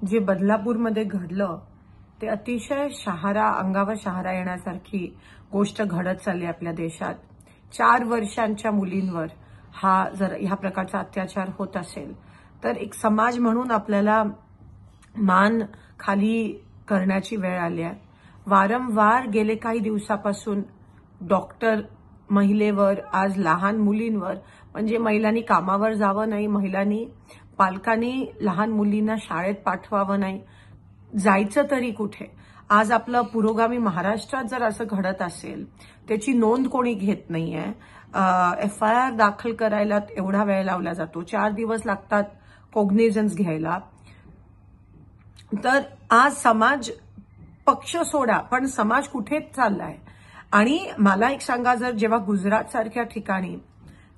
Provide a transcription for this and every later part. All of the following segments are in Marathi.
जे बदलापूरमध्ये घडलं ते अतिशय अंगावर शहारा येण्यासारखी गोष्ट घडत चालली आपल्या देशात। 4 वर्षांच्या मुलींवर जर ह्या प्रकारचा अत्याचार होत असेल तर एक समाज म्हणून आपल्याला मान खाली करण्याची वेळ आली आहे। वारंवार गेले काही दिवसापासून डॉक्टर महिलेवर, आज लहान मुलींवर, म्हणजे महिलांनी कामावर जावं नाही, महिलांनी पालकांनी लहान मुलींना शाळेत पाठवावं नाही, जायचं तरी कुठे। आज आपलं पुरोगामी महाराष्ट्रात जर असं घडत असेल त्याची नोंद कोणी घेत नाहीये। FIR दाखल करायला एवढा वेळ लावला जातो, 4 दिवस लागतात कॉग्निझन्स घ्यायला। तर आज समाज पक्ष सोडा, पण समाज कुठे चाललाय। आणि मला एक सांगा, जर जेव्हा गुजरात सारख्या ठिकाणी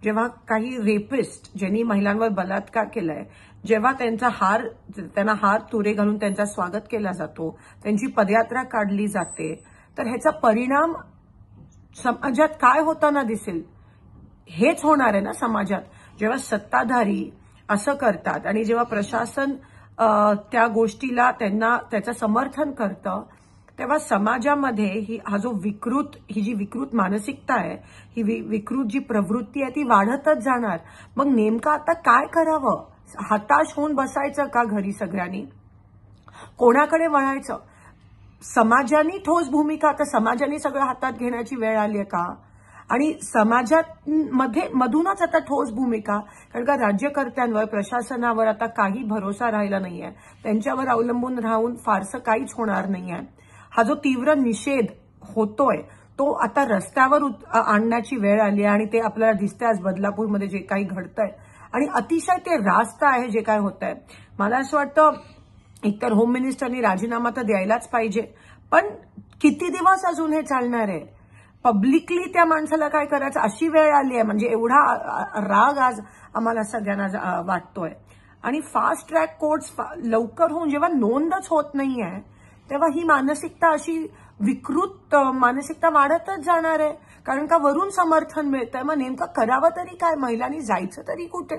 जेव्हा काही रेपिस्ट ज्यांनी महिलांवर बलात्कार केलाय, जेव्हा त्यांना हार तुरे घालून त्यांचा स्वागत केला जातो, त्यांची पदयात्रा काढली जाते, तर ह्याचा परिणाम समाजात काय होताना दिसेल? हेच होणार आहे ना समाजात। जेव्हा सत्ताधारी असं करतात आणि जेव्हा प्रशासन त्या गोष्टीला त्याचं समर्थन करतं, तेव्हा समाजामध्ये ही जी विकृत मानसिकता आहे, ही विकृत जी प्रवृत्ती आहे ती वाढतच जाणार। मग नेमकं आता काय करावं? हताश होऊन बसायचं का घरी सगळ्यांनी? कोणाकडे वळायचं? समाजाने ठोस भूमिका, आता समाजाने सगळं हातात घेण्याची वेळ आली आहे का? आणि मधूनच आता ठोस भूमिका, कारण का राज्यकर्त्यांवर, प्रशासनावर आता काही भरोसा राहिला नाहीये। त्यांच्यावर अवलंबून राहून फारसं काहीच होणार नाहीये। हा जो तीव्र निषेध होतोय तो आता रस्त्यावर आणण्याची वेळ आली आहे, आणि ते आपल्याला दिसतंय आज बदलापूरमध्ये जे काही घडतंय, आणि अतिशय ते रास्त आहे जे काय होतंय। मला असं वाटतं एकतर होम मिनिस्टरनी राजीनामा तर द्यायलाच पाहिजे, पण किती दिवस अजून हे चालणार आहे? पब्लिकली त्या माणसाला काय करायचं अशी वेळ आली आहे, म्हणजे एवढा राग आज आम्हाला सगळ्यांना वाटतोय। आणि फास्ट ट्रॅक कोर्ट्स लवकर होऊन जेव्हा नोंदच होत नाहीये, तेव्हा ही मानसिकता, अशी विकृत मानसिकता वाढतच जाणार आहे, कारण का वरून समर्थन मिळतंय। मग नेमकं करावं तरी काय? महिलांनी जायचं तरी कुठे?